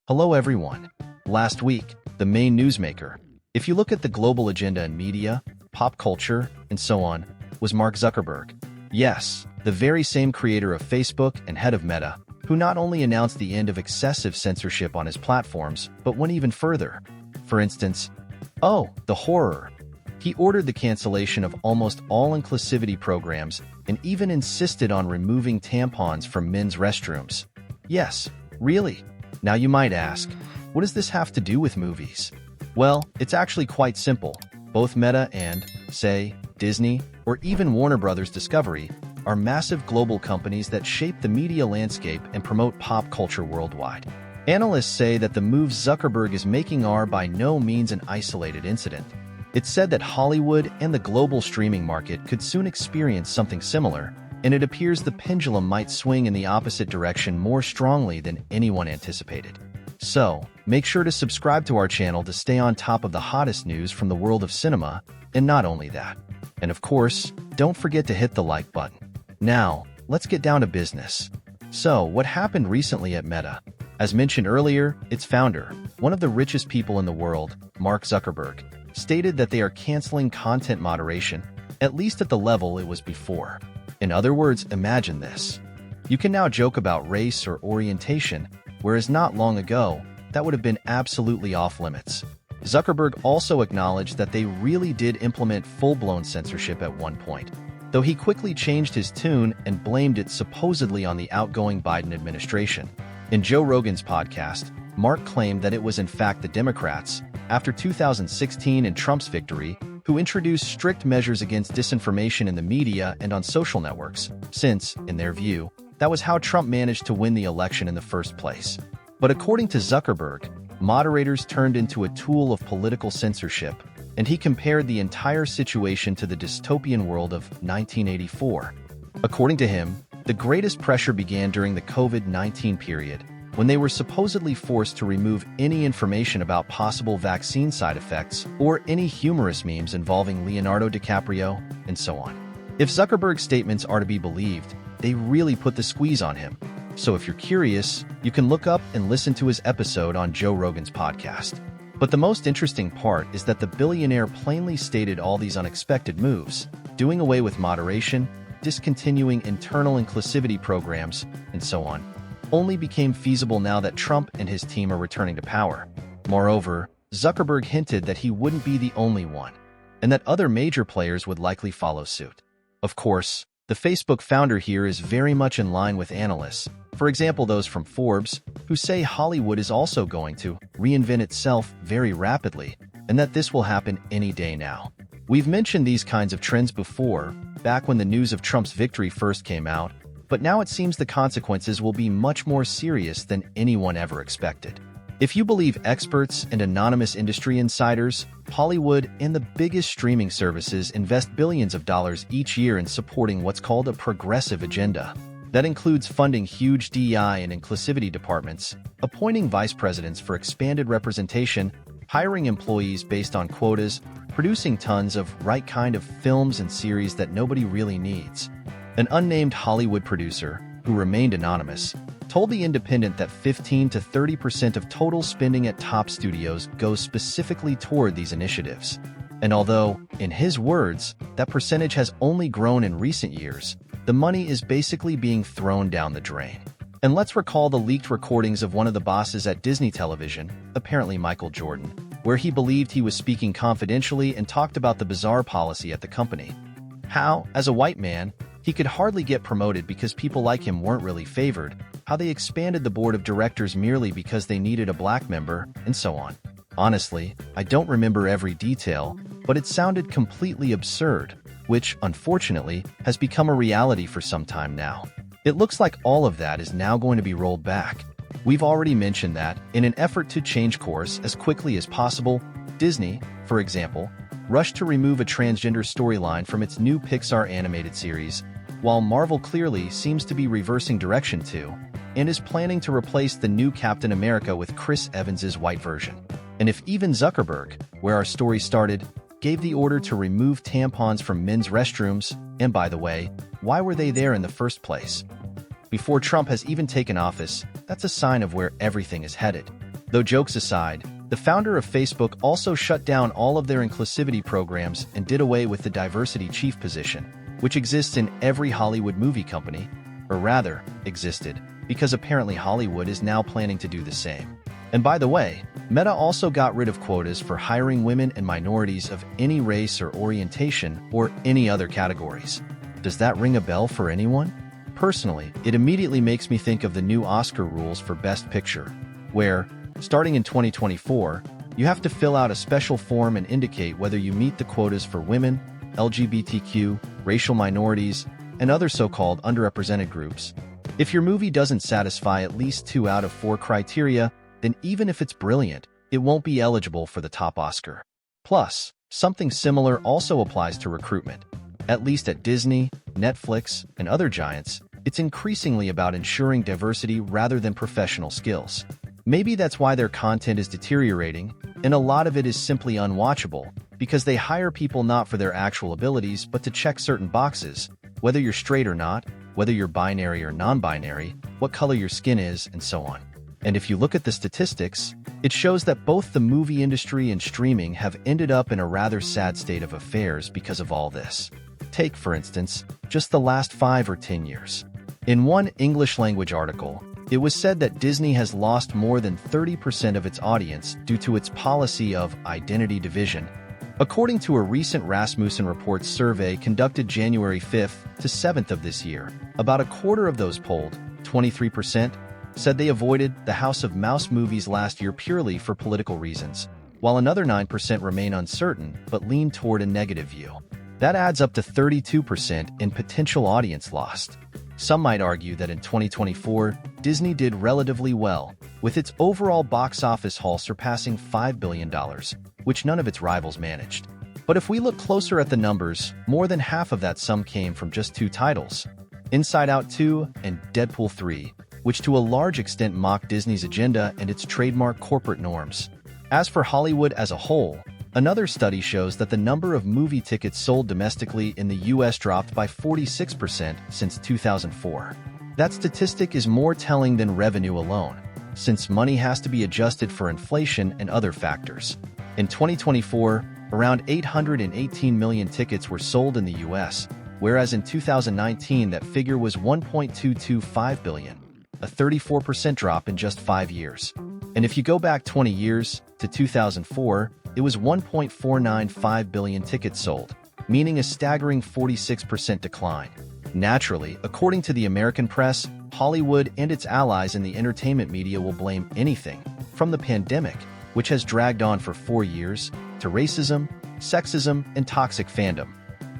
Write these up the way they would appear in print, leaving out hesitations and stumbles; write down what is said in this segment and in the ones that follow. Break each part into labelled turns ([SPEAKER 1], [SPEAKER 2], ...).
[SPEAKER 1] Hello everyone. Last week, the main newsmaker, if you look at the global agenda in media, pop culture, and so on, was Mark Zuckerberg. Yes, the very same creator of Facebook and head of Meta, who not only announced the end of excessive censorship on his platforms, but went even further. For instance, the horror. He ordered the cancellation of almost all inclusivity programs and even insisted on removing tampons from men's restrooms. Yes, really? Now you might ask, what does this have to do with movies? Well, it's actually quite simple. Both Meta and, say, Disney, or even Warner Bros. Discovery, are massive global companies that shape the media landscape and promote pop culture worldwide. Analysts say that the moves Zuckerberg is making are by no means an isolated incident. It's said that Hollywood and the global streaming market could soon experience something similar, and it appears the pendulum might swing in the opposite direction more strongly than anyone anticipated. So, make sure to subscribe to our channel to stay on top of the hottest news from the world of cinema, and not only that. And of course, don't forget to hit the like button. Now, let's get down to business. So, what happened recently at Meta? As mentioned earlier, its founder, one of the richest people in the world, Mark Zuckerberg, stated that they are canceling content moderation, at least at the level it was before. In other words, imagine this. You can now joke about race or orientation, whereas not long ago, that would have been absolutely off-limits. Zuckerberg also acknowledged that they really did implement full-blown censorship at one point, though he quickly changed his tune and blamed it supposedly on the outgoing Biden administration. In Joe Rogan's podcast, Mark claimed that it was in fact the Democrats, after 2016 and Trump's victory, who introduced strict measures against disinformation in the media and on social networks, since, in their view, that was how Trump managed to win the election in the first place. But according to Zuckerberg, moderators turned into a tool of political censorship, and he compared the entire situation to the dystopian world of 1984. According to him, the greatest pressure began during the COVID-19 period, when they were supposedly forced to remove any information about possible vaccine side effects or any humorous memes involving Leonardo DiCaprio, and so on. If Zuckerberg's statements are to be believed, they really put the squeeze on him. So if you're curious, you can look up and listen to his episode on Joe Rogan's podcast. But the most interesting part is that the billionaire plainly stated all these unexpected moves, doing away with moderation, discontinuing internal inclusivity programs, and so on, only became feasible now that Trump and his team are returning to power. Moreover, Zuckerberg hinted that he wouldn't be the only one, and that other major players would likely follow suit. Of course, the Facebook founder here is very much in line with analysts, for example those from Forbes, who say Hollywood is also going to reinvent itself very rapidly, and that this will happen any day now. We've mentioned these kinds of trends before, back when the news of Trump's victory first came out, but now it seems the consequences will be much more serious than anyone ever expected. If you believe experts and anonymous industry insiders, Hollywood and the biggest streaming services invest billions of dollars each year in supporting what's called a progressive agenda. That includes funding huge DEI and inclusivity departments, appointing vice presidents for expanded representation, hiring employees based on quotas, producing tons of right kind of films and series that nobody really needs. An unnamed Hollywood producer, who remained anonymous, told The Independent that 15 to 30% of total spending at top studios goes specifically toward these initiatives. And although, in his words, that percentage has only grown in recent years, the money is basically being thrown down the drain. And let's recall the leaked recordings of one of the bosses at Disney Television, apparently Michael Jordan, where he believed he was speaking confidentially and talked about the bizarre policy at the company. How, as a white man, he could hardly get promoted because people like him weren't really favored, how they expanded the board of directors merely because they needed a black member, and so on. Honestly, I don't remember every detail, but it sounded completely absurd, which, unfortunately, has become a reality for some time now. It looks like all of that is now going to be rolled back. We've already mentioned that, in an effort to change course as quickly as possible, Disney, for example, rushed to remove a transgender storyline from its new Pixar animated series, while Marvel clearly seems to be reversing direction too, and is planning to replace the new Captain America with Chris Evans's white version. And if even Zuckerberg, where our story started, gave the order to remove tampons from men's restrooms, and by the way, why were they there in the first place? Before Trump has even taken office, that's a sign of where everything is headed. Though jokes aside, the founder of Facebook also shut down all of their inclusivity programs and did away with the diversity chief position, which exists in every Hollywood movie company, or rather, existed, because apparently Hollywood is now planning to do the same. And by the way, Meta also got rid of quotas for hiring women and minorities of any race or orientation or any other categories. Does that ring a bell for anyone? Personally, it immediately makes me think of the new Oscar rules for Best Picture, where, starting in 2024, you have to fill out a special form and indicate whether you meet the quotas for women, LGBTQ, racial minorities, and other so-called underrepresented groups. If your movie doesn't satisfy at least 2 out of 4 criteria, then even if it's brilliant, it won't be eligible for the top Oscar. Plus, something similar also applies to recruitment. At least at Disney, Netflix, and other giants, it's increasingly about ensuring diversity rather than professional skills. Maybe that's why their content is deteriorating, and a lot of it is simply unwatchable, because they hire people not for their actual abilities but to check certain boxes, whether you're straight or not, whether you're binary or non-binary, what color your skin is, and so on. And if you look at the statistics, it shows that both the movie industry and streaming have ended up in a rather sad state of affairs because of all this. Take, for instance, just the last 5 or 10 years. In one English-language article, it was said that Disney has lost more than 30% of its audience due to its policy of identity division. According to a recent Rasmussen Reports survey conducted January 5th to 7th of this year, about a quarter of those polled, 23%, said they avoided the House of Mouse movies last year purely for political reasons, while another 9% remain uncertain but lean toward a negative view. That adds up to 32% in potential audience lost. Some might argue that in 2024, Disney did relatively well, with its overall box office haul surpassing $5 billion, which none of its rivals managed. But if we look closer at the numbers, more than half of that sum came from just 2 titles, Inside Out 2 and Deadpool 3, which to a large extent mock Disney's agenda and its trademark corporate norms. As for Hollywood as a whole, another study shows that the number of movie tickets sold domestically in the US dropped by 46% since 2004. That statistic is more telling than revenue alone, since money has to be adjusted for inflation and other factors. In 2024, around 818 million tickets were sold in the US, whereas in 2019 that figure was 1.225 billion, a 34% drop in just 5 years. And if you go back 20 years, to 2004, it was 1.495 billion tickets sold, meaning a staggering 46% decline. Naturally, according to the American press, Hollywood and its allies in the entertainment media will blame anything, from the pandemic, which has dragged on for 4 years, to racism, sexism, and toxic fandom,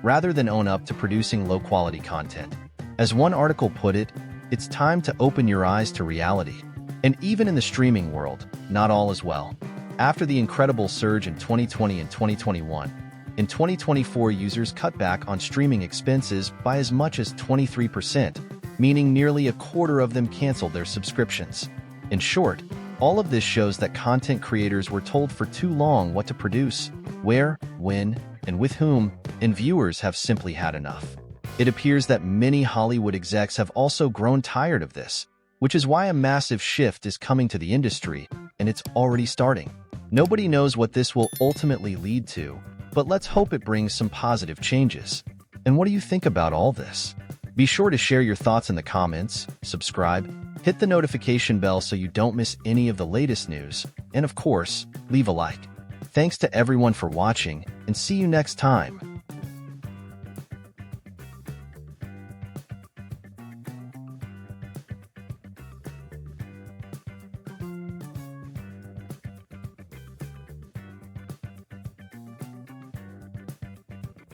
[SPEAKER 1] rather than own up to producing low-quality content. As one article put it, it's time to open your eyes to reality. And even in the streaming world, not all is well. After the incredible surge in 2020 and 2021, in 2024 users cut back on streaming expenses by as much as 23%, meaning nearly a quarter of them canceled their subscriptions. In short, all of this shows that content creators were told for too long what to produce, where, when, and with whom, and viewers have simply had enough. It appears that many Hollywood execs have also grown tired of this, which is why a massive shift is coming to the industry, and it's already starting. Nobody knows what this will ultimately lead to, but let's hope it brings some positive changes. And what do you think about all this? Be sure to share your thoughts in the comments, subscribe, hit the notification bell so you don't miss any of the latest news, and of course, leave a like. Thanks to everyone for watching, and see you next time.